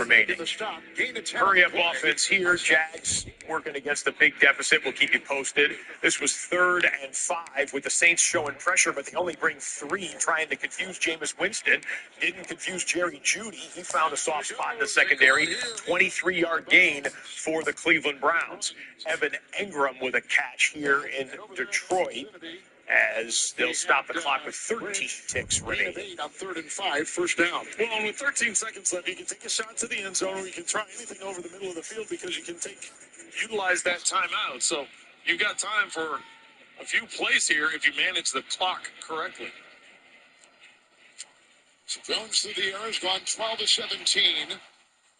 remaining. Hurry up offense here. Jags working against a big deficit. We'll keep you posted. This was 3rd and 5 with the Saints showing pressure, but they only bring 3, trying to confuse Jameis Winston. Didn't confuse Jerry Jeudy. He found a soft spot in the secondary. 23-yard gain for the Cleveland Browns. Evan Engram with a catch here in Detroit, as they'll stop the clock with 13 ticks remaining. On 3rd and 5, first down. Well, with 13 seconds left, you can take a shot to the end zone, or you can try anything over the middle of the field because you can utilize that timeout. So you've got time for a few plays here if you manage the clock correctly. So Jones through the air has gone 12 to 17.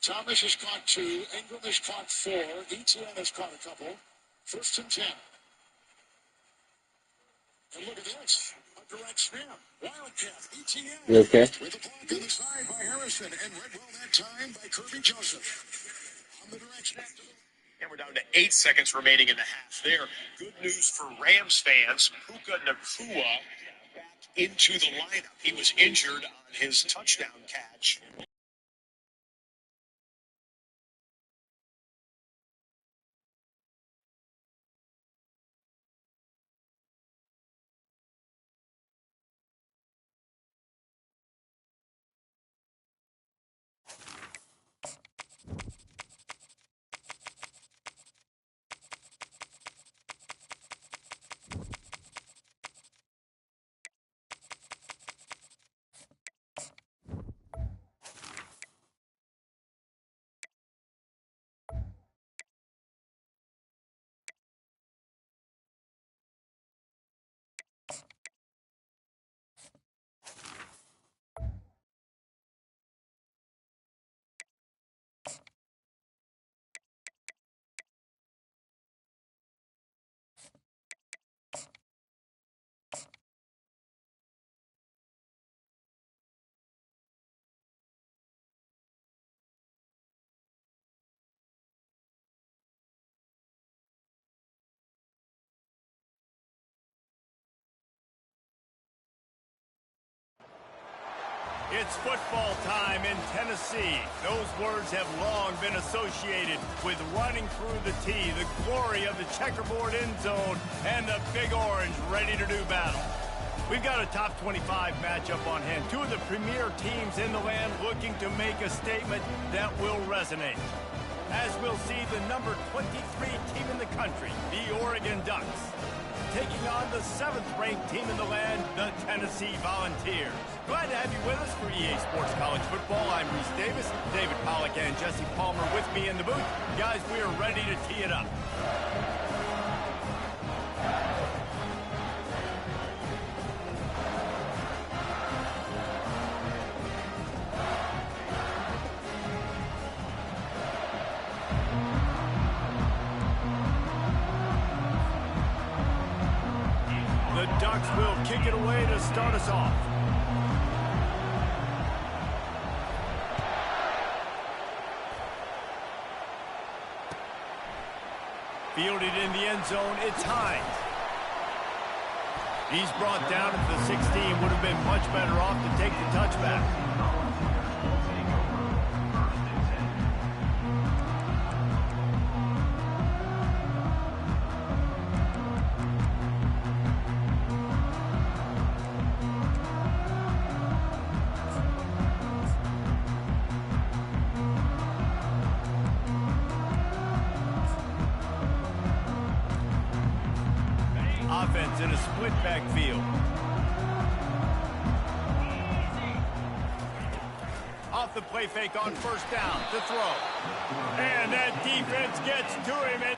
Thomas has caught 2. Ingram has caught 4. Etienne has caught a couple. 1st and 10. And look at this. A direct snap. Wildcat. Etienne. You okay? With a block on the side by Harrison. And read well that time by Kirby Joseph. On the direct snap to the... And we're down to 8 seconds remaining in the half there. Good news for Rams fans. Puka Nacua back into the lineup. He was injured on his touchdown catch. It's football time in Tennessee. Those words have long been associated with running through the tee, the glory of the checkerboard end zone, and the Big Orange ready to do battle. We've got a top 25 matchup on hand. 2 of the premier teams in the land looking to make a statement that will resonate. As we'll see the number 23 team in the country, the Oregon Ducks, taking on the 7th-ranked team in the land, the Tennessee Volunteers. Glad to have you with us for EA Sports College Football. I'm Reese Davis, David Pollack and Jesse Palmer with me in the booth. Guys, we are ready to tee it up. The Ducks will kick it away to start us off. Fielded in the end zone, it's Hines. He's brought down at the 16. Would have been much better off to take the touchback. Offense in a split backfield. Off the play fake on first down to throw. And that defense gets to him.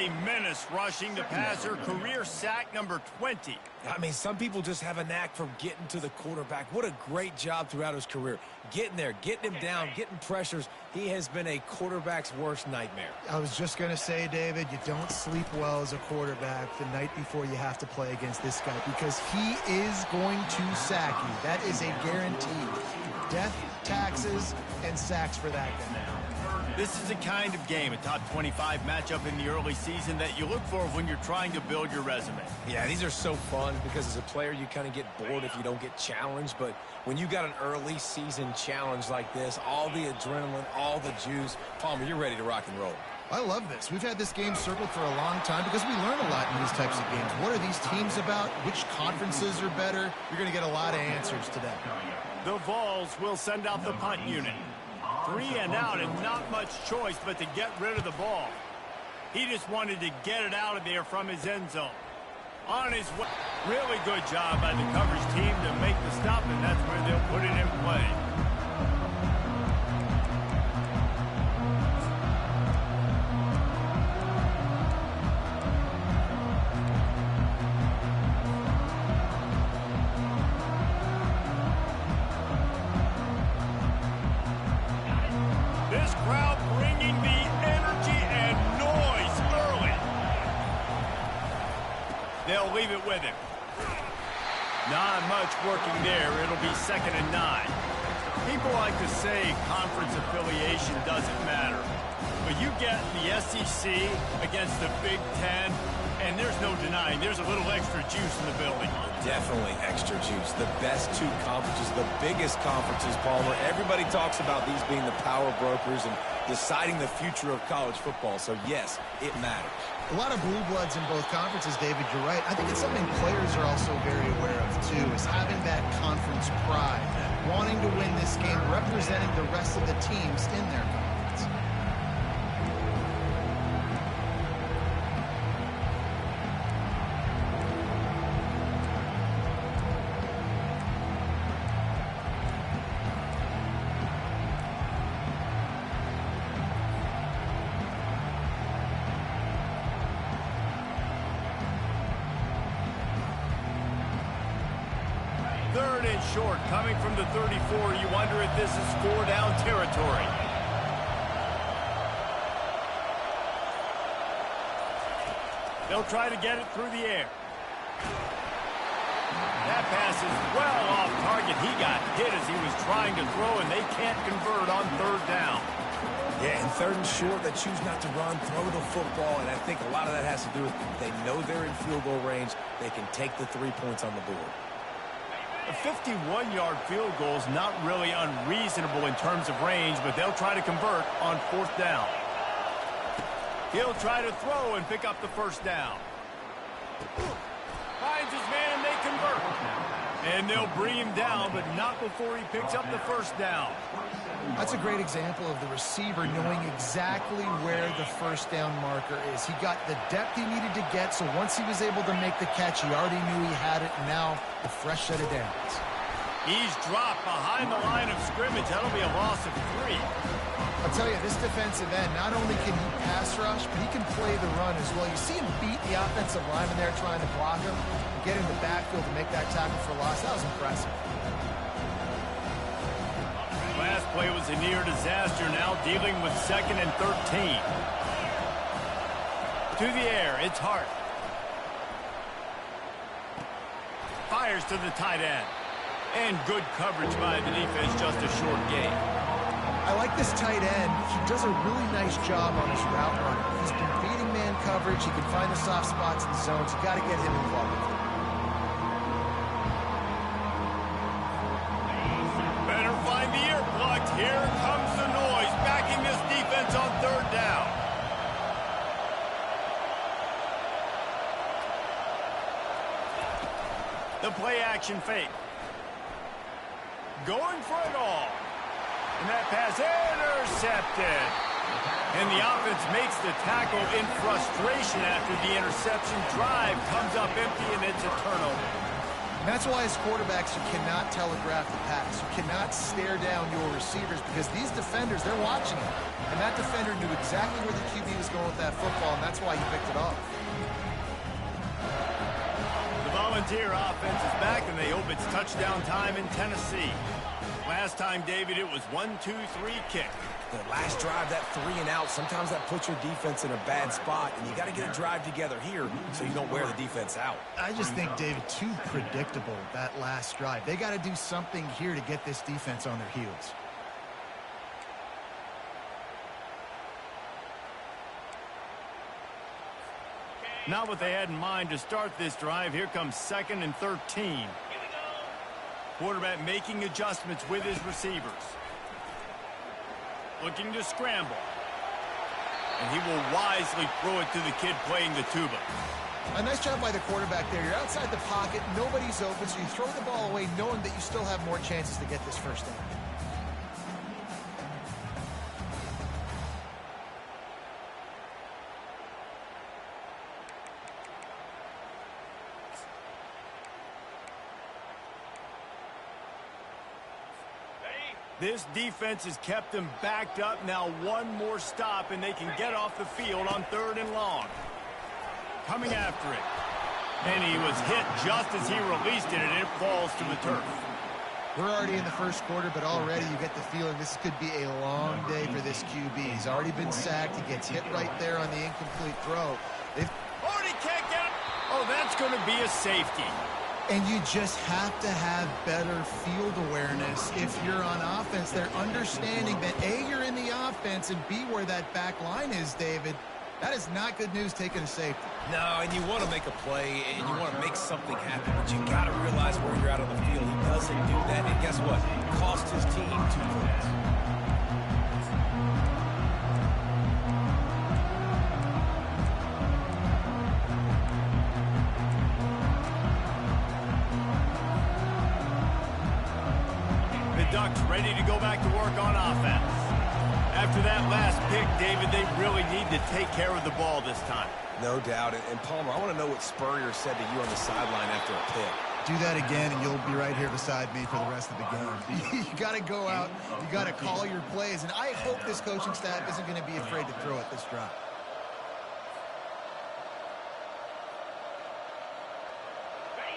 a menace rushing the passer. Career sack number 20. I mean, some people just have a knack for getting to the quarterback. What a great job throughout his career. Getting there, getting him down, getting pressures. He has been a quarterback's worst nightmare. I was just going to say, David, you don't sleep well as a quarterback the night before you have to play against this guy because he is going to sack you. That is a guarantee. Death, taxes, and sacks for that guy. This is a kind of game, a top 25 matchup in the early season that you look for when you're trying to build your resume. Yeah, these are so fun because as a player, you kind of get bored if you don't get challenged. But when you got an early season challenge like this, all the adrenaline, all the juice, Palmer, you're ready to rock and roll. I love this. We've had this game circled for a long time because we learn a lot in these types of games. What are these teams about? Which conferences are better? You're going to get a lot of answers to that. The Vols will send out the punt unit. 3 and out and not much choice but to get rid of the ball. He just wanted to get it out of there from his end zone. On his way. Really good job by the coverage team to make the stop, and that's where they'll put it in play. This crowd bringing the energy and noise early. They'll leave it with him. Not much working there. It'll be 2nd and 9. People like to say conference affiliation doesn't matter. But you get the SEC against the Big Ten, and there's no denying there's a little extra juice in the building. Definitely extra juice. The best 2 conferences, the biggest conferences, Palmer. Everybody talks about these being the power brokers and deciding the future of college football. So, yes, it matters. A lot of blue bloods in both conferences, David. You're right. I think it's something players are also very aware of, too, is having that conference pride, wanting to win this game, representing the rest of the teams in their conference. Third and short, coming from the 34. You wonder if this is 4-down territory. They'll try to get it through the air. That pass is well off target. He got hit as he was trying to throw, and they can't convert on 3rd down. Yeah, and 3rd and short, they choose not to run, throw the football, and I think a lot of that has to do with they know they're in field goal range. They can take the 3 points on the board. A 51-yard field goal is not really unreasonable in terms of range, but they'll try to convert on 4th down. He'll try to throw and pick up the 1st down. Finds his man, and they convert. And they'll bring him down, but not before he picks up the 1st down. That's a great example of the receiver knowing exactly where the 1st down marker is. He got the depth he needed to get, so once he was able to make the catch, he already knew he had it, and now a fresh set of downs. He's dropped behind the line of scrimmage. That'll be a loss of 3. I'll tell you, this defensive end, not only can he pass rush, but he can play the run as well. You see him beat the offensive lineman there trying to block him, get in the backfield to make that tackle for loss. That was impressive. Last play was a near disaster, now dealing with 2nd and 13. To the air, it's Hart. Fires to the tight end. And good coverage by the defense, just a short gain. I like this tight end. He does a really nice job on his route running. He's been beating man coverage. He can find the soft spots in the zones. You got to get him involved. Better find the earplugs. Here comes the noise, backing this defense on 3rd down. The play action fake. Going for it all. And that pass intercepted. And the offense makes the tackle in frustration after the interception. Drive comes up empty, and it's a turnover. And that's why as quarterbacks, you cannot telegraph the pass. You cannot stare down your receivers because these defenders, they're watching it. And that defender knew exactly where the QB was going with that football, and that's why he picked it off. The Volunteer offense is back, and they hope it's touchdown time in Tennessee. Last time, David, it was 1-2-3 kick. The last drive, that 3 and out, sometimes that puts your defense in a bad spot, and you got to get a drive together here so you don't wear the defense out. I just think, David, too predictable, that last drive. They got to do something here to get this defense on their heels. Not what they had in mind to start this drive. Here comes 2nd and 13. Quarterback making adjustments with his receivers. Looking to scramble. And he will wisely throw it to the kid playing the tuba. A nice job by the quarterback there. You're outside the pocket, nobody's open, so you throw the ball away knowing that you still have more chances to get this first down. This defense has kept them backed up. Now one more stop, and they can get off the field on 3rd and long. Coming after it. And he was hit just as he released it, and it falls to the turf. We're already in the first quarter, but already you get the feeling this could be a long day for this QB. He's already been sacked. He gets hit right there on the incomplete throw. Already can't get it. Oh, that's going to be a safety. And you just have to have better field awareness if you're on offense. They're understanding that, A, you're in the offense, and B, where that back line is, David. That is not good news taking a safety. No, and you want to make a play, and you want to make something happen, but you got to realize where you're out on the field. He doesn't do that, and guess what? It cost his team 2 points. Ducks ready to go back to work on offense. After that last pick, David, they really need to take care of the ball this time. No doubt. And Palmer, I want to know what Spurrier said to you on the sideline after a pick. Do that again, and you'll be right here beside me for the rest of the game. You got to go out. You got to call your plays. And I hope this coaching staff isn't going to be afraid to throw it this drive.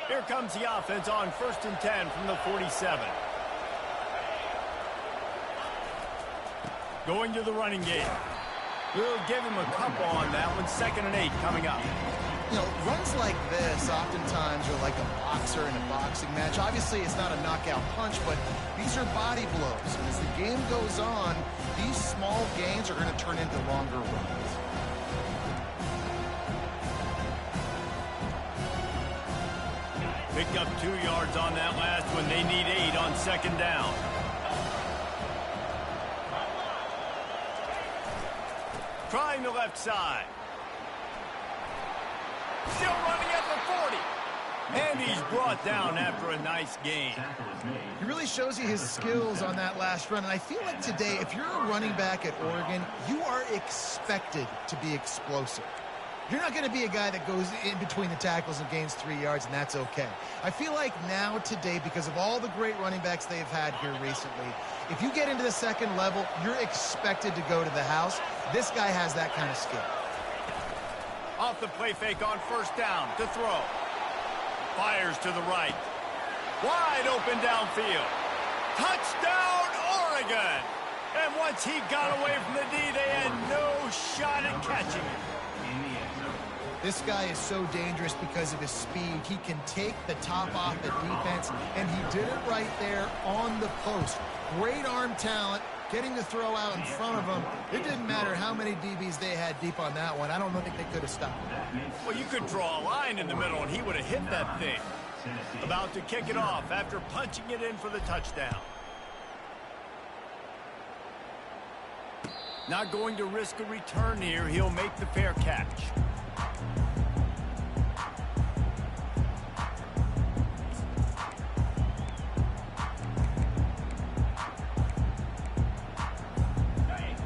Here comes the offense on 1st and 10 from the 47. Going to the running game. We'll give him a couple on that one. 2nd and 8 coming up. You know, runs like this oftentimes are like a boxer in a boxing match. Obviously, it's not a knockout punch, but these are body blows. And as the game goes on, these small gains are going to turn into longer runs. Picked up 2 yards on that last one. They need 8 on 2nd down. Trying the left side. Still running at the 40. And he's brought down after a nice gain. He really shows you his skills on that last run. And I feel like today, if you're a running back at Oregon, you are expected to be explosive. You're not going to be a guy that goes in between the tackles and gains 3 yards, and that's okay. I feel like now today, because of all the great running backs they've had here recently, if you get into the second level, you're expected to go to the house. This guy has that kind of skill. Off the play fake on 1st down to throw. Fires to the right. Wide open downfield. Touchdown, Oregon! And once he got away from the D, they had no shot at catching him. This guy is so dangerous because of his speed. He can take the top off the defense, and he did it right there on the post. Great arm talent, getting the throw out in front of him. It didn't matter how many DBs they had deep on that one. I don't think they could have stopped it. Well, you could draw a line in the middle, and he would have hit that thing. About to kick it off after punching it in for the touchdown. Not going to risk a return here. He'll make the fair catch.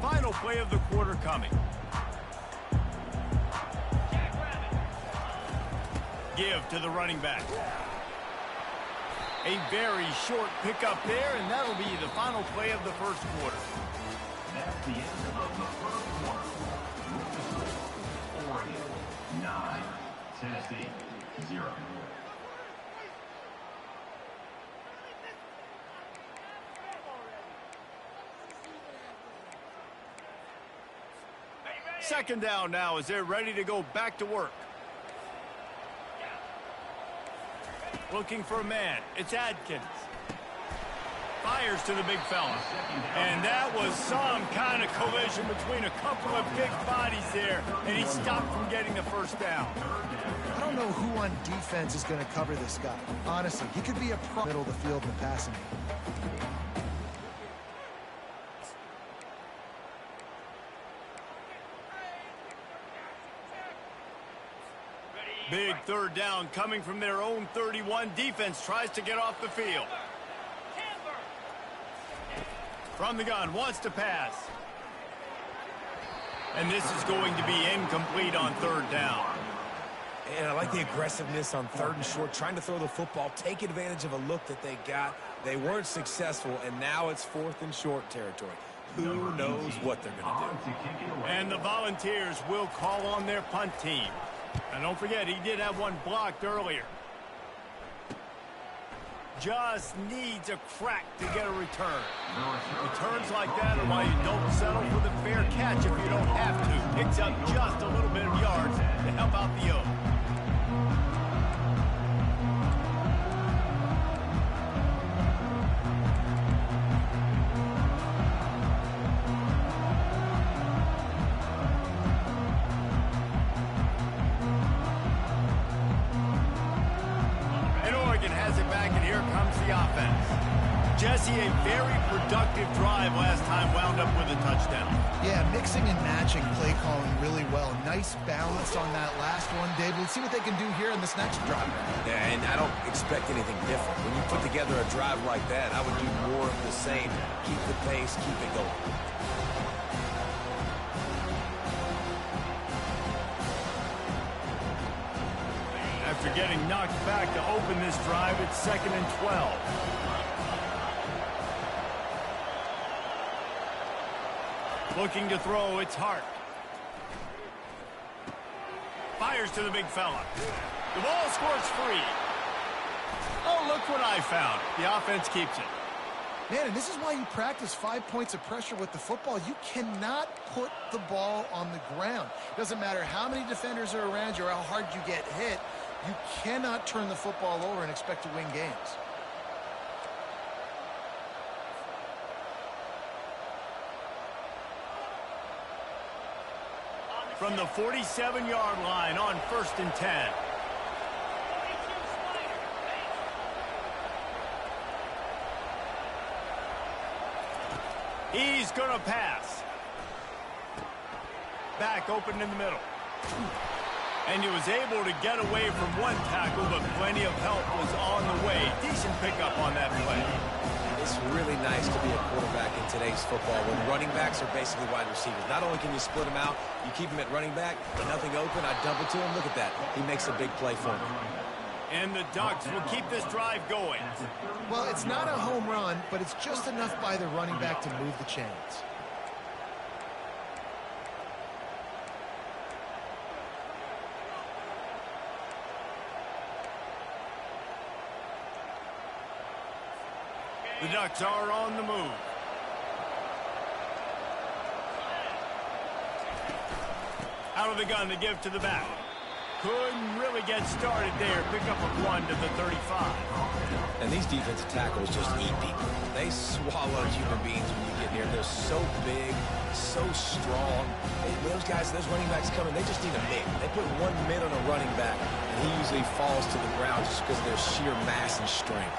Final play of the quarter coming. Give to the running back. A very short pickup there, and that'll be the final play of the first quarter. That's the end of the first quarter. Oregon 9, Tennessee 0. Second down now as they're ready to go back to work. Looking for a man. It's Adkins. Fires to the big fella. And that was some kind of collision between a couple of big bodies there, and he stopped from getting the first down. I don't know who on defense is going to cover this guy. Honestly, he could be a pro middle of the field in the passing game. Big third down coming from their own 31. Defense tries to get off the field. From the gun, wants to pass. And this is going to be incomplete on third down. And I like the aggressiveness on third and short, trying to throw the football, take advantage of a look that they got. They weren't successful, and now it's fourth and short territory. Who knows what they're going to do? And the Volunteers will call on their punt team. And don't forget, he did have one blocked earlier. Just needs a crack to get a return. Returns like that are why you don't settle for the fair catch if you don't have to. Picks up just a little bit of yards to help out the O. Jesse, a very productive drive last time, wound up with a touchdown. Yeah, mixing and matching play calling really well. Nice balance on that last one, David. Let's see what they can do here in this next drive. Yeah, and I don't expect anything different. When you put together a drive like that, I would do more of the same. Keep the pace, keep it going. After getting knocked back to open this drive, it's 2nd and 12. Looking to throw, it's Hart. Fires to the big fella. The ball scores free. Oh, look what I found. The offense keeps it. Man, and this is why you practice 5 points of pressure with the football. You cannot put the ball on the ground. Doesn't matter how many defenders are around you or how hard you get hit. You cannot turn the football over and expect to win games. From the 47-yard line on 1st and 10. He's going to pass. Back open in the middle. And he was able to get away from one tackle, but plenty of help was on the way. Decent pickup on that play. It's really nice to be a quarterback in today's football when running backs are basically wide receivers. Not only can you split them out, you keep them at running back, but nothing open, I dump it to him. Look at that. He makes a big play for me. And the Ducks will keep this drive going. Well, it's not a home run, but it's just enough by the running back to move the chains. The Ducks are on the move. Out of the gun to give to the back. Couldn't really get started there. Pick up a 1 to the 35. And these defensive tackles just eat people. They swallow human beings when you get near. They're so big, so strong. And those guys, those running backs coming, they just need a mid. They put 1 mid on a running back, and he usually falls to the ground just because of their sheer mass and strength.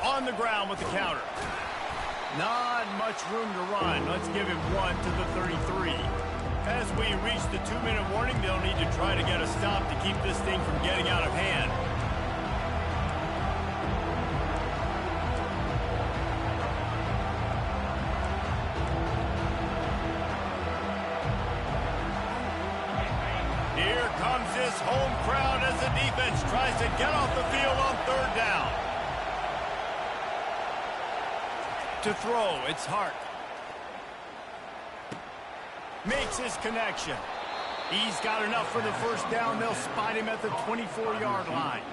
On the ground with the counter. Not much room to run. Let's give him 1 to the 33. As we reach the 2-minute warning, they'll need to try to get a stop to keep this thing from getting out of hand. this home crowd as the defense tries to get off the field on third down. To throw, it's Hart. Makes his connection. He's got enough for the first down. They'll spot him at the 24-yard line.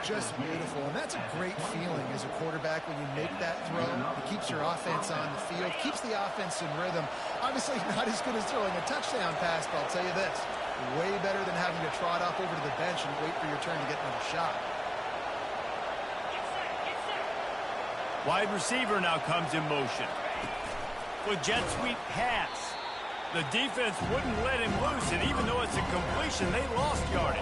Just beautiful, and that's a great feeling as a quarterback when you make that throw. It keeps your offense on the field, keeps the offense in rhythm. Obviously not as good as throwing a touchdown pass, but I'll tell you this, way better than having to trot off over to the bench and wait for your turn to get another shot. Wide receiver now comes in motion. With jet sweep pass. The defense wouldn't let him loose, and even though it's a completion, they lost yardage.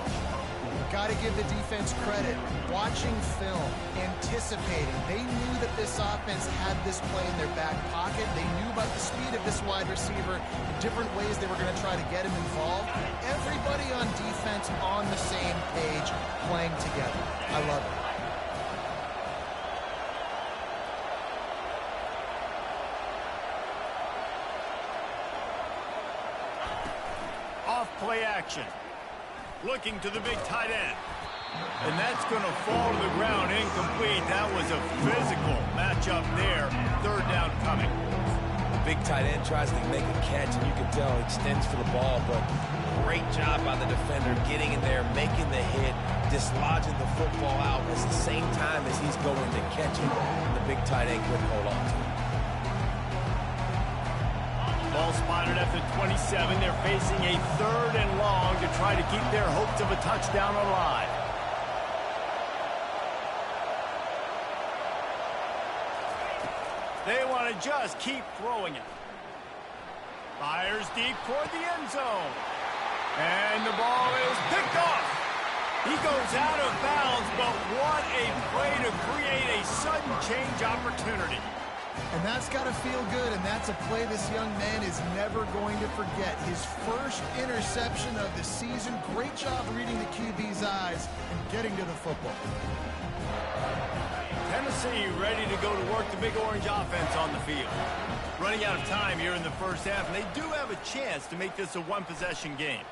Got to give the defense credit. Watching film, anticipating. They knew that this offense had this play in their back pocket. They knew about the speed of this wide receiver, the different ways they were going to try to get him involved. Everybody on defense on the same page, playing together. I love it. Off play action. Looking to the big tight end. And that's going to fall to the ground incomplete. That was a physical matchup there. Third down coming. The big tight end tries to make a catch, and you can tell he extends for the ball, but great job by the defender getting in there, making the hit, dislodging the football out at the same time as he's going to catch it. And the big tight end couldn't hold on to it. Ball spotted at the 27. They're facing a third and long to try to keep their hopes of a touchdown alive. They want to just keep throwing it. Fires deep toward the end zone. And the ball is picked off. He goes out of bounds, but what a play to create a sudden change opportunity. And that's got to feel good, and that's a play this young man is never going to forget. His first interception of the season. Great job reading the QB's eyes and getting to the football. Tennessee ready to go to work the Big Orange offense on the field. Running out of time here in the first half, and they do have a chance to make this a one-possession game.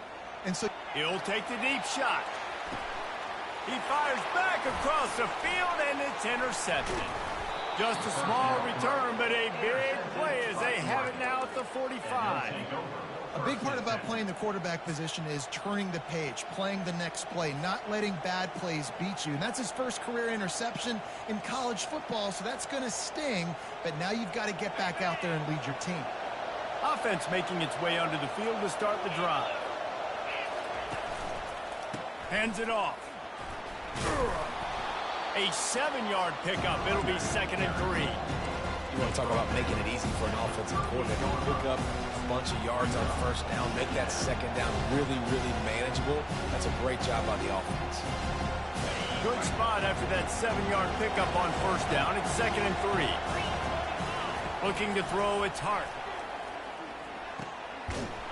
And so he'll take the deep shot. He fires back across the field, and it's intercepted. Just a small return, but a big play as they have it now at the 45. a big part about playing the quarterback position is turning the page, playing the next play, not letting bad plays beat you. And that's his first career interception in college football, so that's going to sting. But now you've got to get back out there and lead your team. Offense making its way onto the field to start the drive. Hands it off. A 7-yard pickup. It'll be 2nd and 3. You want to talk about making it easy for an offensive coordinator to pick up a bunch of yards on first down, make that second down really, really manageable. That's a great job by the offense. Good spot after that 7-yard pickup on first down. It's 2nd and 3. Looking to throw, it's Hart.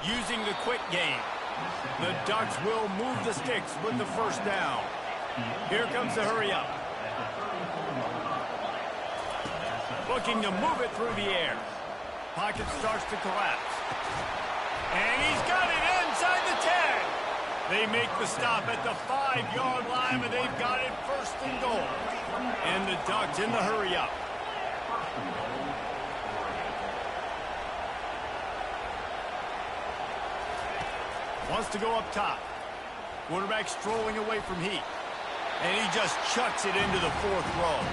Using the quick game. The Ducks will move the sticks with the first down. Here comes the hurry up. Looking to move it through the air. Pocket starts to collapse. And he's got it inside the 10. They make the stop at the 5-yard line, but they've got it 1st and goal. And the Ducks in the hurry up. Wants to go up top. Quarterback strolling away from heat. And he just chucks it into the 4th row.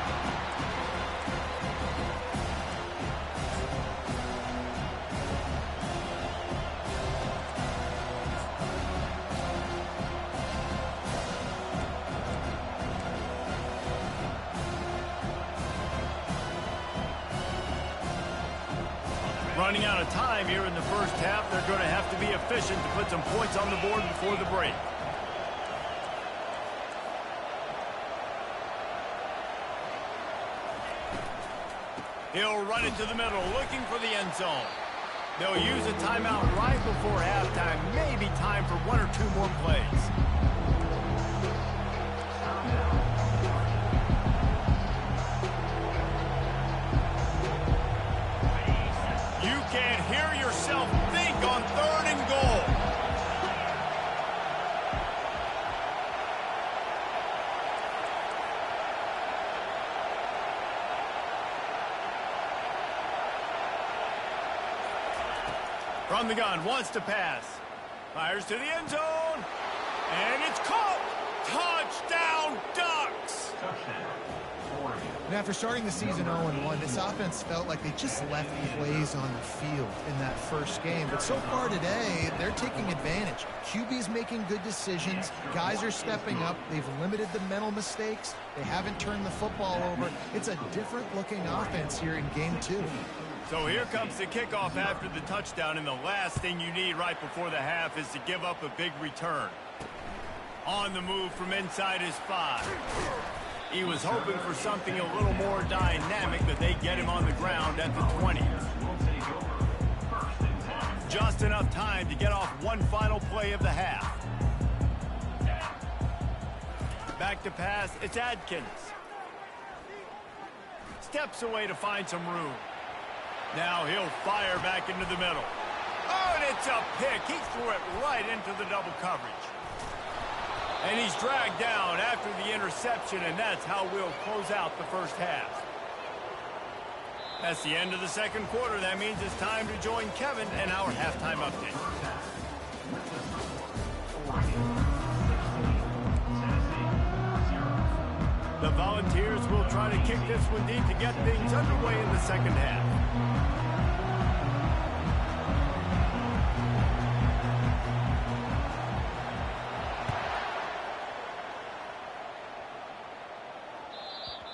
Running out of time here in the first half. They're going to have to be efficient to put some points on the board before the break. He'll run it to the middle, looking for the end zone. They'll use a timeout right before halftime. Maybe time for 1 or 2 more plays. You can hear yourself think on 3rd and goal. From the gun, wants to pass. Fires to the end zone. And it's caught. Touchdown, Ducks. And after starting the season 0-1, this offense felt like they just left plays on the field in that first game. But so far today, they're taking advantage. QB's making good decisions. Guys are stepping up. They've limited the mental mistakes. They haven't turned the football over. It's a different-looking offense here in Game 2. So here comes the kickoff after the touchdown, and the last thing you need right before the half is to give up a big return. On the move from inside his 5. He was hoping for something a little more dynamic, but they get him on the ground at the 20. Just enough time to get off one final play of the half. Back to pass, it's Adkins. Steps away to find some room. Now he'll fire back into the middle. Oh, and it's a pick. He threw it right into the double coverage. And he's dragged down after the interception, and that's how we'll close out the first half. That's the end of the second quarter. That means it's time to join Kevin and our halftime update. The Volunteers will try to kick this one deep to get things underway in the second half.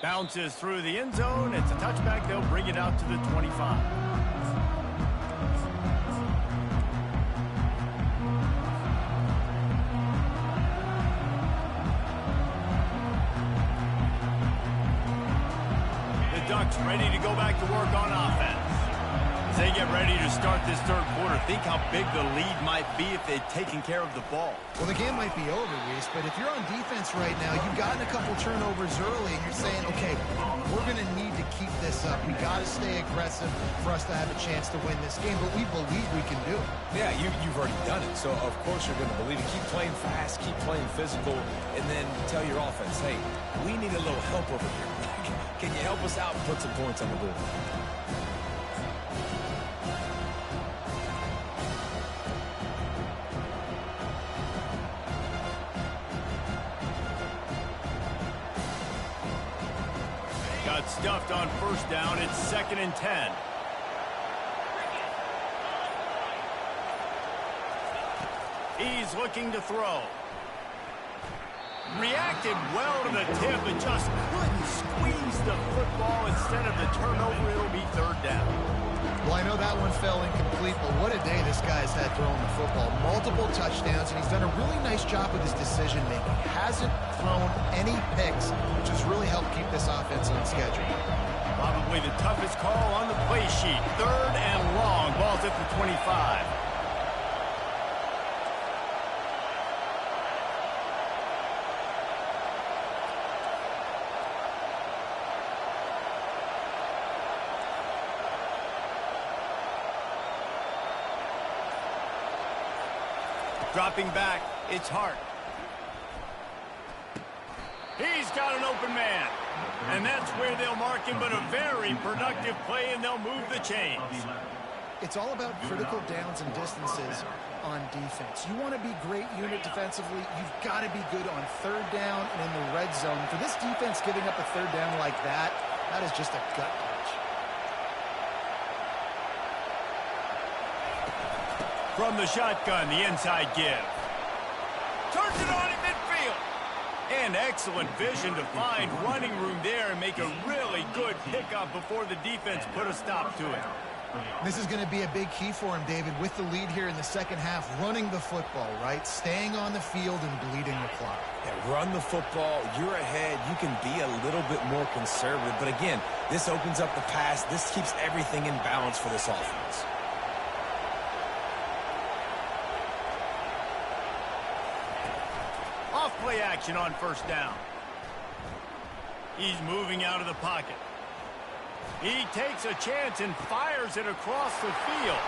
Bounces through the end zone. It's a touchback. They'll bring it out to the 25. The Ducks ready to go back to work on offense. As they get ready to start this third quarter, think how big the lead might be if they'd taken care of the ball. Well, the game might be over, Reese, but if you're on defense right now, you've gotten a couple turnovers early, and you're saying, okay, we're going to need to keep this up. We got to stay aggressive for us to have a chance to win this game, but we believe we can do it. Yeah, you've already done it, so of course you're going to believe it. Keep playing fast, keep playing physical, and then tell your offense, hey, we need a little help over here. Can you help us out and put some points on the board? Got stuffed on first down. It's 2nd and 10. He's looking to throw. Reacted well to the tip, but just couldn't squeeze the football. Instead of the turnover, it'll be 3rd down. Well, I know that one fell incomplete, but what a day this guy's had throwing the football. Multiple touchdowns, and he's done a really nice job with his decision-making. Hasn't thrown any picks, which has really helped keep this offense on schedule. Probably the toughest call on the play sheet. 3rd and long. Ball's at the 25. Dropping back, it's Hart. He's got an open man. And that's where they'll mark him, but a very productive play, and they'll move the chains. It's all about critical downs and distances on defense. You want to be great unit defensively, you've got to be good on 3rd down and in the red zone. For this defense giving up a 3rd down like that, that is just a gut punch. From the shotgun, the inside give. Turns it on in midfield. And excellent vision to find running room there and make a really good pickup before the defense put a stop to it. This is going to be a big key for him, David, with the lead here in the second half, running the football, right? Staying on the field and bleeding the clock. Yeah, run the football. You're ahead. You can be a little bit more conservative. But again, this opens up the pass. This keeps everything in balance for this offense. Play action on 1st down. He's moving out of the pocket. He takes a chance and fires it across the field.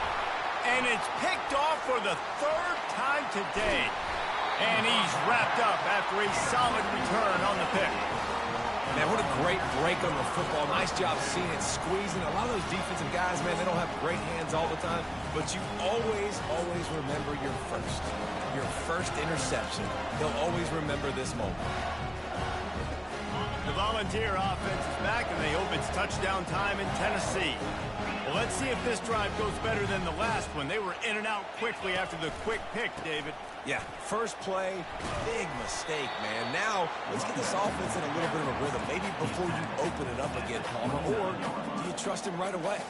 And it's picked off for the 3rd time today. And he's wrapped up after a solid return on the pick. Man, what a great break on the football. Nice job seeing it, squeezing. A lot of those defensive guys, man, they don't have great hands all the time, but you always remember your first interception. They'll always remember this moment. The Volunteer offense is back, and they hope it's touchdown time in Tennessee. Well, let's see if this drive goes better than the last one. They were in and out quickly after the quick pick, David. Yeah, first play, big mistake, man. Now, let's get this offense in a little bit of a rhythm. Maybe before you open it up again, Palmer, or do you trust him right away?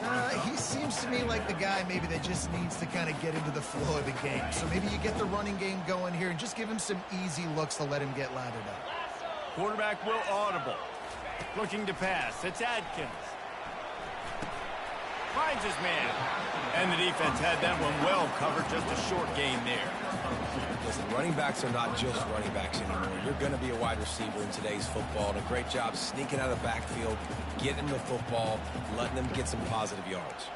He seems to me like the guy maybe that just needs to kind of get into the flow of the game. So maybe you get the running game going here and just give him some easy looks to let him get lathered up. Quarterback will audible. Looking to pass. It's Adkins. Finds his man. And the defense had that one well covered. Just a short gain there. Listen, running backs are not just running backs anymore. You're going to be a wide receiver in today's football. And a great job sneaking out of the backfield, getting the football, letting them get some positive yards.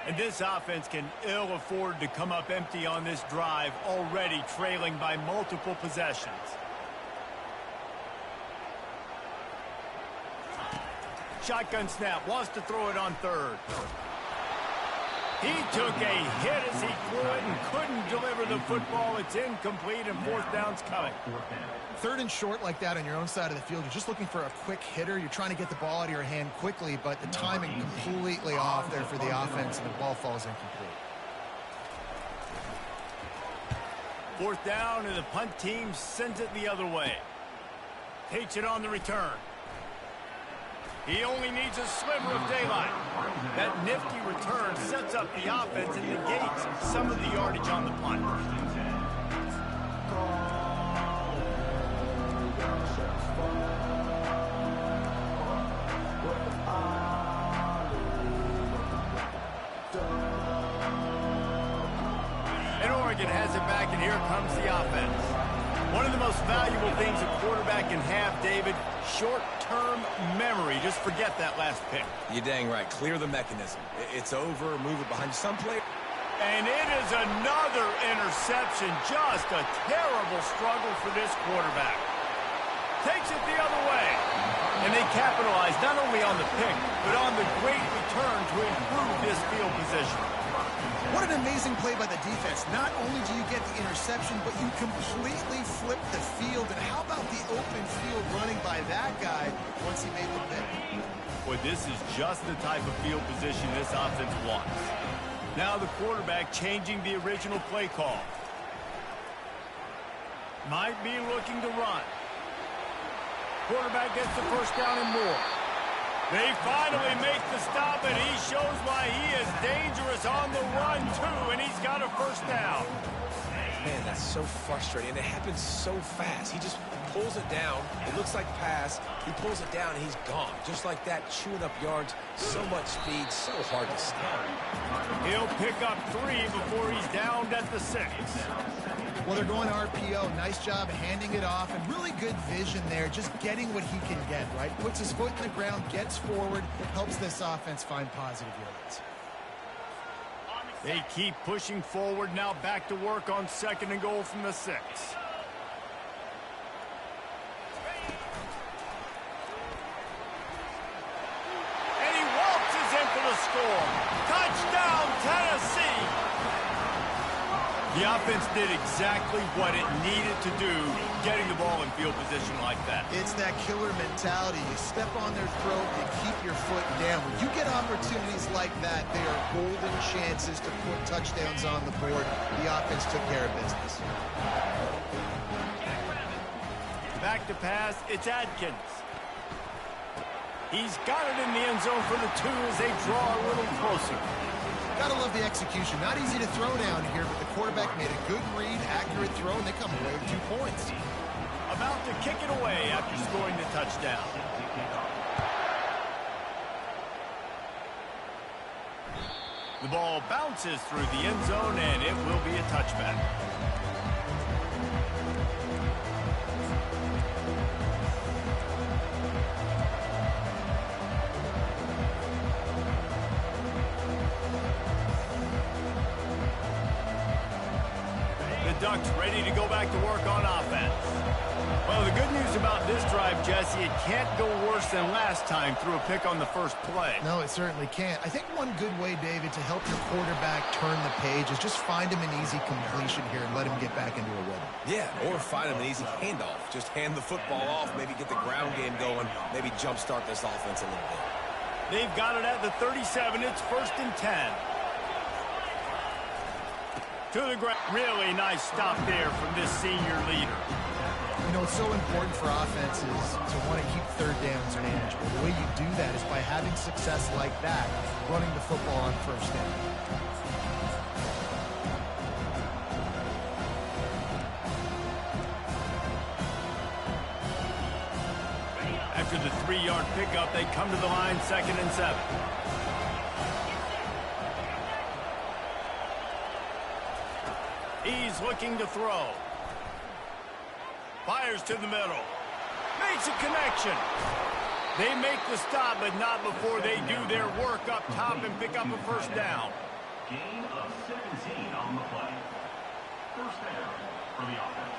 And this offense can ill afford to come up empty on this drive, already trailing by multiple possessions. Shotgun snap, wants to throw it on third. He took a hit as he threw it and couldn't deliver the football. It's incomplete, and fourth down's coming. Third and short like that on your own side of the field, you're just looking for a quick hitter. You're trying to get the ball out of your hand quickly, but the timing completely off there for the offense, and the ball falls incomplete. Fourth down, and the punt team sends it the other way. Takes it on the return. He only needs a sliver of daylight. That nifty return sets up the offense and negates some of the yardage on the punt. And Oregon has it back, and here comes the offense. One of the most valuable things a quarterback can have, David, short-term memory. Just forget that last pick. You're dang right. Clear the mechanism. It's over. Move it behind you. Some play. And it is another interception. Just a terrible struggle for this quarterback. Takes it the other way. And they capitalize not only on the pick, but on the great return to improve this field position. What an amazing play by the defense. Not only do you get the interception, but you completely flip the field. And how about the open field running by that guy once he made the pick? Boy, this is just the type of field position this offense wants. Now the quarterback changing the original play call. Might be looking to run. Quarterback gets the first down and more. They finally make the stop, and he shows why he is dangerous on the run, too, and he's got a first down. Man, that's so frustrating, and it happens so fast. He just pulls it down. It looks like pass. He pulls it down, and he's gone. Just like that, chewing up yards. So much speed, so hard to stop. He'll pick up 3 before he's downed at the 6. Well, they're going RPO. Nice job handing it off, and really good vision there, just getting what he can get, right? Puts his foot in the ground, gets forward, helps this offense find positive yards. They keep pushing forward, now back to work on 2nd and goal from the 6. And he waltzes in for the score. Touchdown, Tennessee! The offense did exactly what it needed to do, getting the ball in field position like that. It's that killer mentality. You step on their throat, you keep your foot down. When you get opportunities like that, they are golden chances to put touchdowns on the board. The offense took care of business. Back to pass, it's Adkins. He's got it in the end zone for the 2 as they draw a little closer. Gotta love the execution. Not easy to throw down here, but the quarterback made a good read, accurate throw, and they come away with 2 points. About to kick it away after scoring the touchdown. The ball bounces through the end zone, and it will be a touchback. Ducks ready to go back to work on offense. Well, the good this drive, Jesse, it can't go worse than last time through a pick on the first play. No, it certainly can't. I think one good way, David, to help your quarterback turn the page is just find him an easy completion here and let him get back into a rhythm. Yeah, or find him an easy handoff. Just hand the football off, maybe get the ground game going, maybe jumpstart this offense a little bit. They've got it at the 37. It's 1st and 10. To the ground. Really nice stop there from this senior leader. You know, it's so important for offenses to want to keep third downs manageable. The way you do that is by having success like that, running the football on first down. After the 3-yard pickup, they come to the line, 2nd and 7. He's looking to throw. Fires to the middle. Makes a connection. They make the stop, but not before they do their work up top and pick up a first down. Gain of 17 on the play. First down for the offense.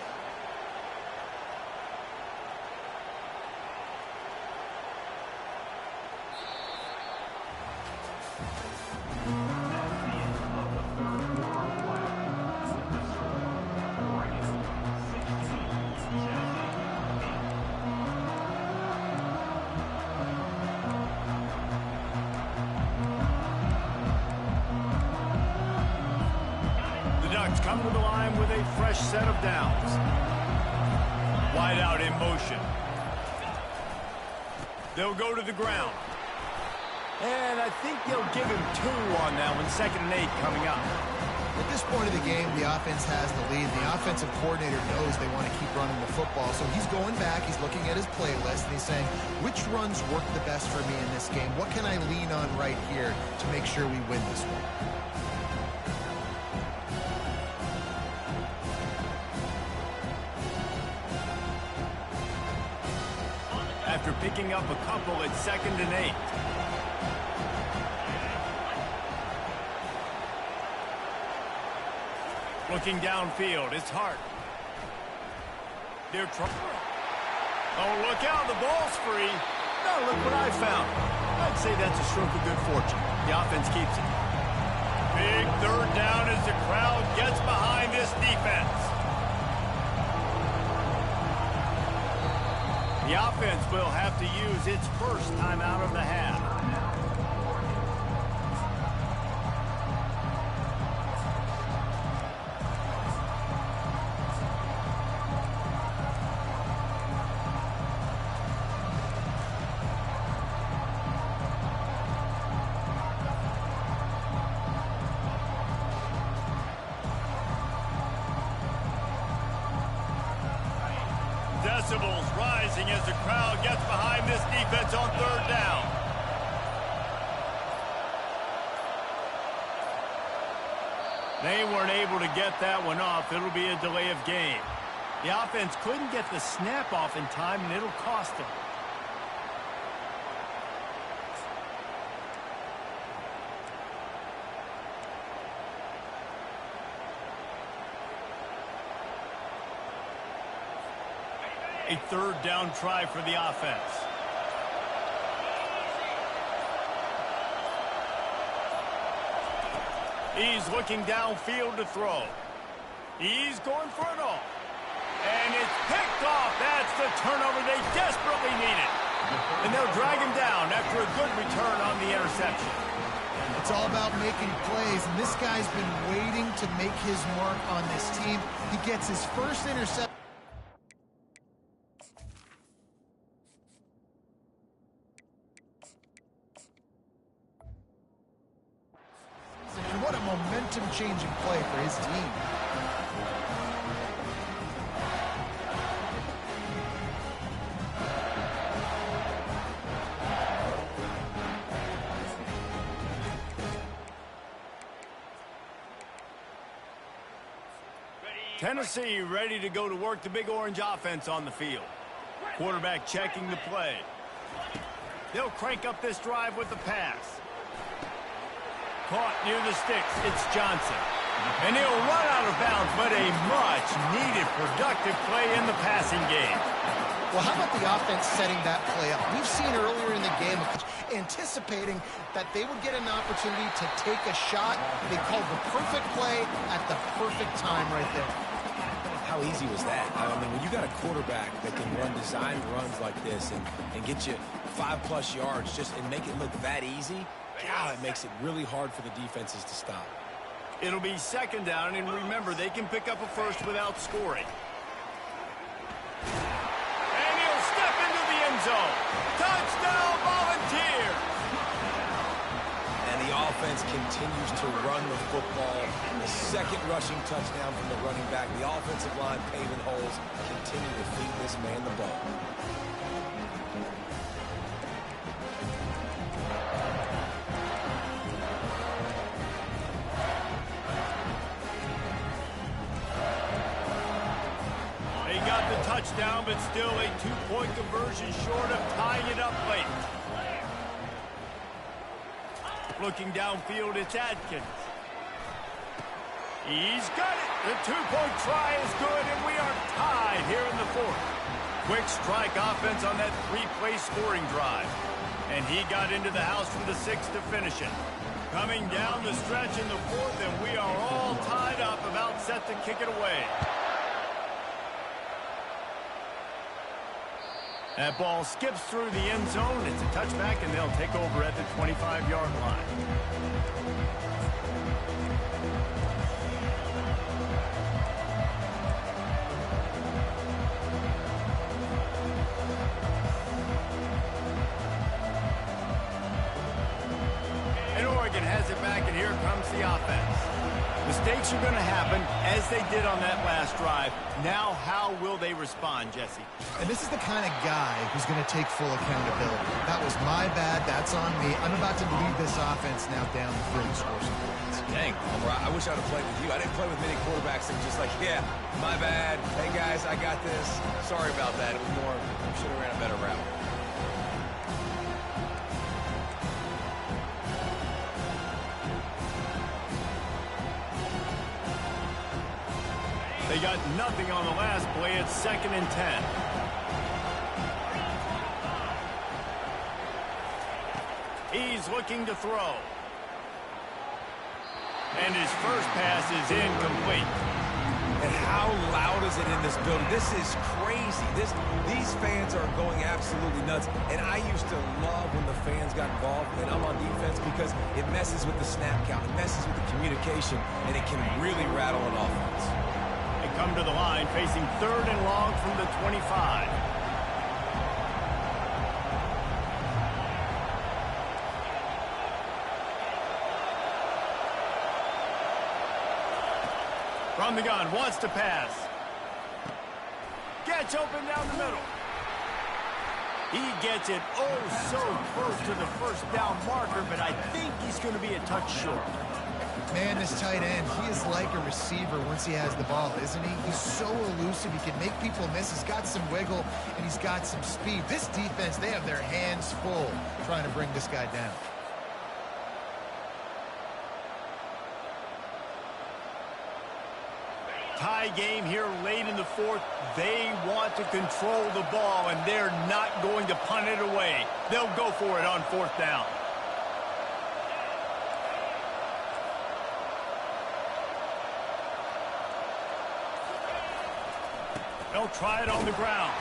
Come to the line with a fresh set of downs. Wide out in motion. They'll go to the ground. And I think they'll give him 2 on that one. 2nd and 8 coming up. At this point of the game, the offense has the lead. The offensive coordinator knows they want to keep running the football. So he's going back, he's looking at his playlist, and he's saying, which runs work the best for me in this game? What can I lean on right here to make sure we win this one? After picking up a couple at 2nd and 8. Looking downfield, it's Hart. They're trying. Oh, look out, the ball's free. Now look what I found. I'd say that's a stroke of good fortune. The offense keeps it. Big 3rd down as the crowd gets behind this defense. The offense will have to use its first timeout of the half. Decibels rising as the crowd gets behind this defense on 3rd down. They weren't able to get that one off. It'll be a delay of game. The offense couldn't get the snap off in time, and it'll cost them. A 3rd down try for the offense. He's looking downfield to throw. He's going for it all. And it's picked off. That's the turnover they desperately needed. And they'll drag him down after a good return on the interception. It's all about making plays, and this guy's been waiting to make his mark on this team. He gets his first interception. And what a momentum-changing play for his team. Tennessee ready to go to work the Big Orange offense on the field. Quarterback checking the play. They'll crank up this drive with the pass. Caught near the sticks. It's Johnson. And he'll run out of bounds, but a much-needed productive play in the passing game. Well, how about the offense setting that play up? We've seen earlier in the game anticipating that they would get an opportunity to take a shot. They called the perfect play at the perfect time right there. How easy was that? I mean, when you got a quarterback that can run design runs like this and get you 5+ yards and make it look that easy, God, it makes it really hard for the defenses to stop. It'll be second down, and remember, they can pick up a first without scoring. And he'll step into the end zone. Touchdown, Volunteer! And the offense continues to run the football. The second rushing touchdown from the running back. The offensive line paving holes. Continue to feed this man the ball. They got the touchdown, but still a 2-point conversion short of tying it up late. Looking downfield, it's Adkins. He's got it. The 2-point try is good, and we are tied here in the fourth. Quick strike offense on that 3-play scoring drive. And he got into the house for the 6th to finish it. Coming down the stretch in the fourth, and we are all tied up, about set to kick it away. That ball skips through the end zone. It's a touchback, and they'll take over at the 25-yard line. And Oregon has it back, and here comes the offense. Mistakes are going to happen, as they did on that last drive. Now, how will they respond, Jesse? And this is the kind of guy who's going to take full accountability. That was my bad. That's on me. I'm about to lead this offense now down the field and score some points. Dang, Homer, I wish I'd have played with you. I didn't play with many quarterbacks that were just like, yeah, my bad. Hey, guys, I got this. Sorry about that. It was more, should have ran a better route. They got nothing on the last play. It's 2nd and 10. He's looking to throw. And his first pass is incomplete. And how loud is it in this building? This is crazy. These fans are going absolutely nuts. And I used to love when the fans got involved and I'm on defense because it messes with the snap count. It messes with the communication, and it can really rattle an offense. They come to the line facing 3rd and long from the 25. From the gun, wants to pass. Gets open down the middle. He gets it so close to the first down marker, but I think he's going to be a touch short. Man, this tight end, he is like a receiver once he has the ball, isn't he? He's so elusive. He can make people miss. He's got some wiggle, and he's got some speed. This defense, they have their hands full trying to bring this guy down. Tie game here late in the fourth. They want to control the ball, and they're not going to punt it away. They'll go for it on 4th down. They'll try it on the ground.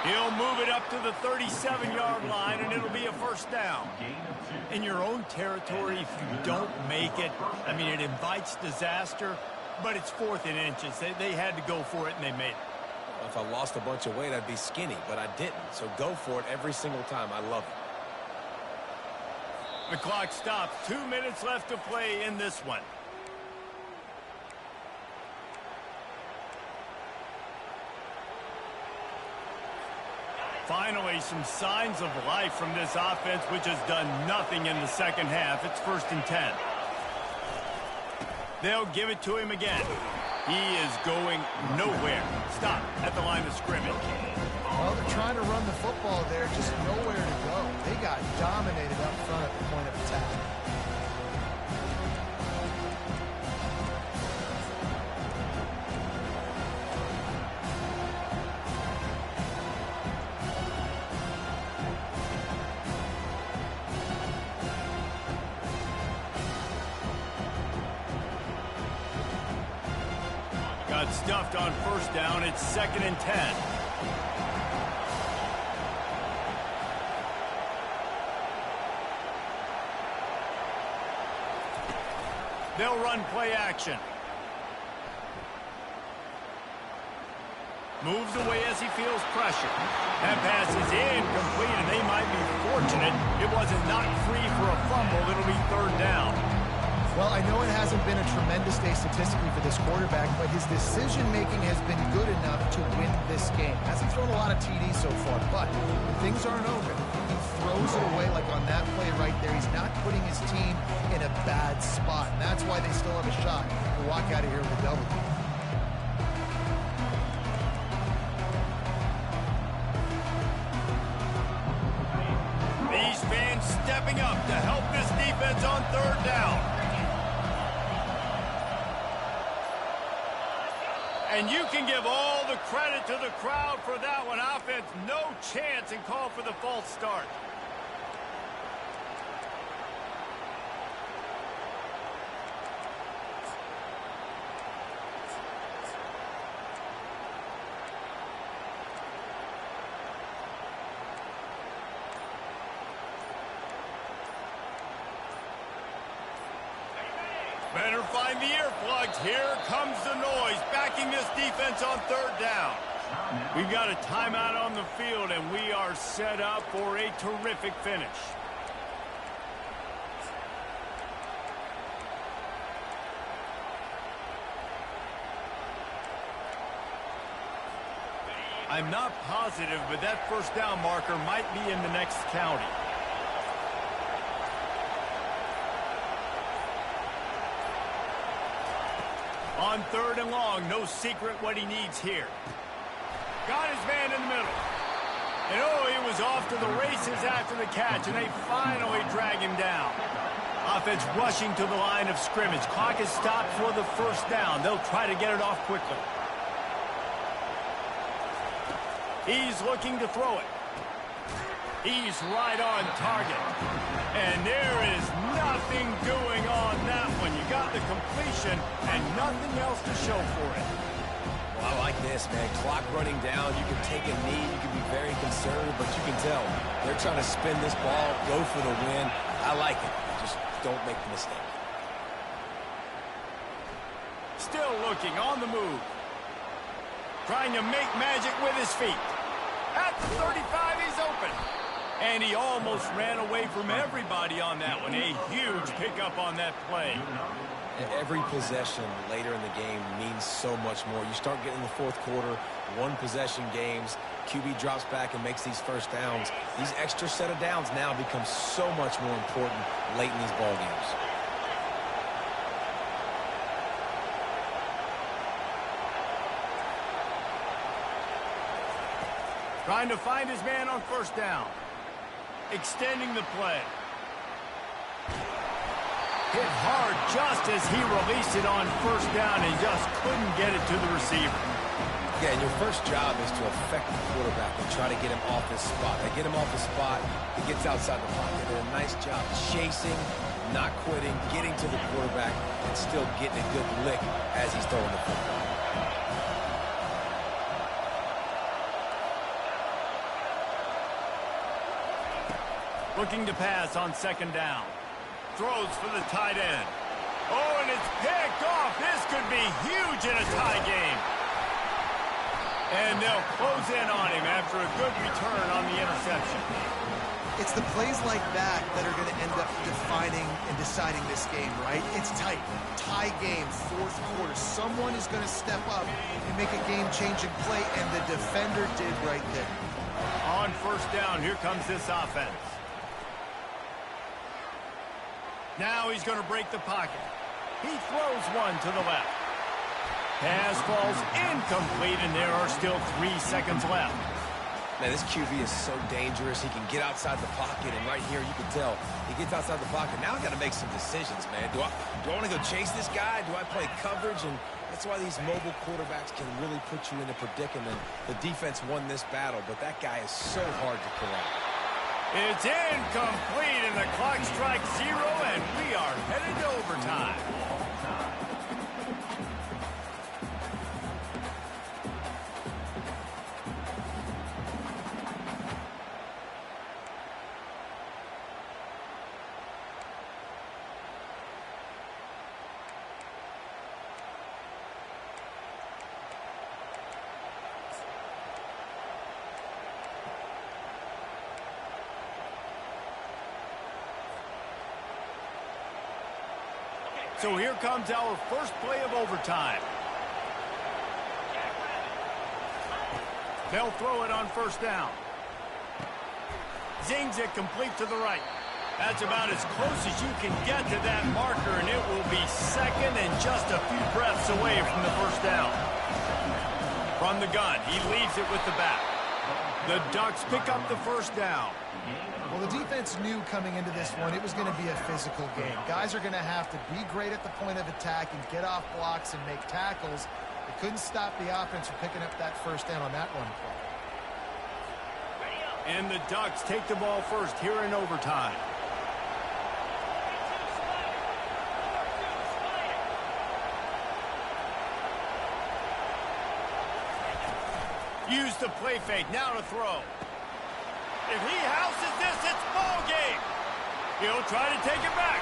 He'll move it up to the 37-yard line, and it'll be a 1st down. In your own territory, if you don't make it, I mean, it invites disaster, but it's 4th and inches. They had to go for it, and they made it. If I lost a bunch of weight, I'd be skinny, but I didn't. So go for it every single time. I love it. The clock stops. 2 minutes left to play in this one. Finally, some signs of life from this offense, which has done nothing in the second half. It's 1st and 10. They'll give it to him again. He is going nowhere. Stop at the line of scrimmage. Well, they're trying to run the football there, just nowhere to go. They got dominated up front at the point of attack. got stuffed on first down. It's 2nd and 10. They'll run play action. Moves away as he feels pressure. That pass is incomplete, and they might be fortunate it wasn't knocked free for a fumble. It'll be 3rd down. Well, I know it hasn't been a tremendous day statistically for this quarterback, but his decision-making has been good enough to win this game. Hasn't thrown a lot of TDs so far, but when things aren't open, he throws it away like on that play right there. He's not putting his team in a bad spot, and that's why they still have a shot to walk out of here with a W. These fans stepping up to help this defense on 3rd down. And you can give all the credit to the crowd for that one. Offense, no chance, and call for the false start. Better find the earplugs. Here comes the noise, backing this defense on 3rd down. We've got a timeout on the field, and we are set up for a terrific finish. I'm not positive, but that 1st down marker might be in the next county. On 3rd and long, no secret what he needs here. Got his man in the middle. And oh, he was off to the races after the catch, and they finally drag him down. Offense rushing to the line of scrimmage. Clock is stopped for the 1st down. They'll try to get it off quickly. He's looking to throw it. He's right on target. And there is nothing doing on that one. You got the completion and nothing else to show for it. Well, I like this, man. Clock running down. You can take a knee. You can be very conservative, but you can tell they're trying to spin this ball, go for the win. I like it. Just don't make the mistake. Still looking on the move. Trying to make magic with his feet. At the 35, he's open. And he almost ran away from everybody on that one. A huge pickup on that play. Every possession later in the game means so much more. You start getting the 4th quarter, 1-possession games, QB drops back and makes these 1st downs. These extra set of downs now become so much more important late in these ball games. Trying to find his man on 1st down. Extending the play. Hit hard just as he released it on 1st down and just couldn't get it to the receiver. Yeah, and your first job is to affect the quarterback and try to get him off his spot. They get him off his spot, he gets outside the pocket. They did a nice job chasing, not quitting, getting to the quarterback, and still getting a good lick as he's throwing the football. Looking to pass on 2nd down. Throws for the tight end. Oh, and it's picked off. This could be huge in a tie game. And they'll close in on him after a good return on the interception. It's the plays like that that are going to end up defining and deciding this game, right? It's tight. Tie game, 4th quarter. Someone is going to step up and make a game-changing play, and the defender did right there. On 1st down, here comes this offense. Now he's going to break the pocket. He throws one to the left. Pass falls incomplete, and there are still 3 seconds left. Man, this QB is so dangerous. He can get outside the pocket, and right here you can tell he gets outside the pocket. Now I got to make some decisions, man. Do I want to go chase this guy? Do I play coverage? And that's why these mobile quarterbacks can really put you in a predicament. The defense won this battle, but that guy is so hard to corral. It's incomplete, and the clock strikes 0, and we are headed to overtime. So here comes our first play of overtime. They'll throw it on first down. Zings it complete to the right. That's about as close as you can get to that marker, and it will be second and just a few breaths away from the first down. From the gun, he leaves it with the back. The Ducks pick up the first down. Well, the defense knew coming into this one it was going to be a physical game. Guys are going to have to be great at the point of attack and get off blocks and make tackles. They couldn't stop the offense from picking up that first down on that one play. And the Ducks take the ball first here in overtime. Use the play fake, now to throw. If he houses this, it's ball game. He'll try to take it back.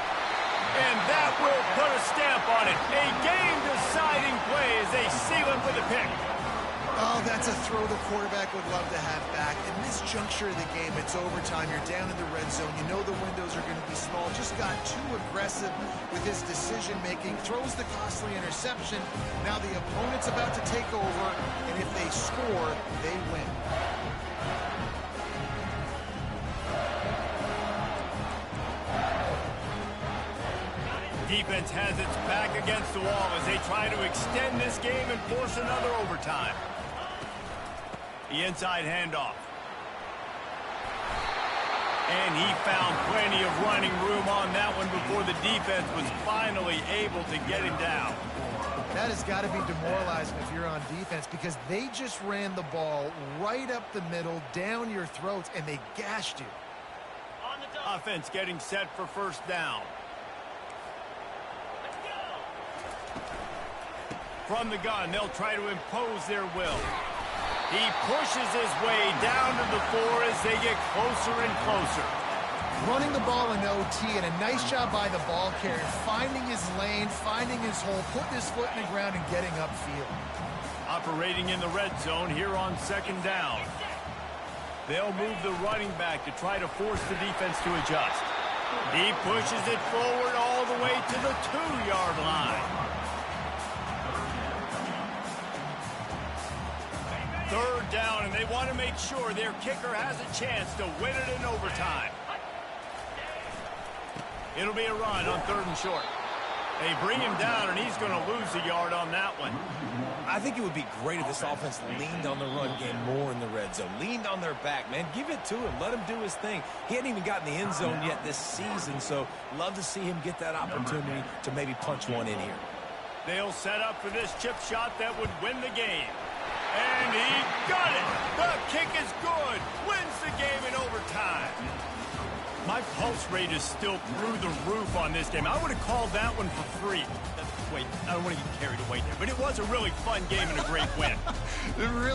And that will put a stamp on it. A game-deciding play as they seal it with a pick. Oh, that's a throw the quarterback would love to have back. In this juncture of the game, it's overtime. You're down in the red zone. You know the windows are going to be small. Just got too aggressive with his decision-making. Throws the costly interception. Now the opponent's about to take over, and if they score, they win. Defense has its back against the wall as they try to extend this game and force another overtime. The inside handoff. And he found plenty of running room on that one before the defense was finally able to get him down. That has got to be demoralizing if you're on defense because they just ran the ball right up the middle, down your throats, and they gashed you. Offense getting set for first down. From the gun, they'll try to impose their will. He pushes his way down to the 4 as they get closer and closer. Running the ball in OT, and a nice job by the ball carrier, finding his lane, finding his hole, putting his foot in the ground and getting upfield. Operating in the red zone here on second down. They'll move the running back to try to force the defense to adjust. He pushes it forward all the way to the 2-yard line. Third down, and they want to make sure their kicker has a chance to win it in overtime. It'll be a run on 3rd and short. They bring him down, and he's going to lose a yard on that one. I think it would be great if this offense leaned on the run game more in the red zone. Leaned on their back, man. Give it to him. Let him do his thing. He hadn't even gotten the end zone yet this season, so love to see him get that opportunity to maybe punch one in here. They'll set up for this chip shot that would win the game. And he got it. The kick is good. Wins the game in overtime. My pulse rate is still through the roof on this game. I would have called that one for free. Wait, I don't want to get carried away there, but it was a really fun game and a great win. It really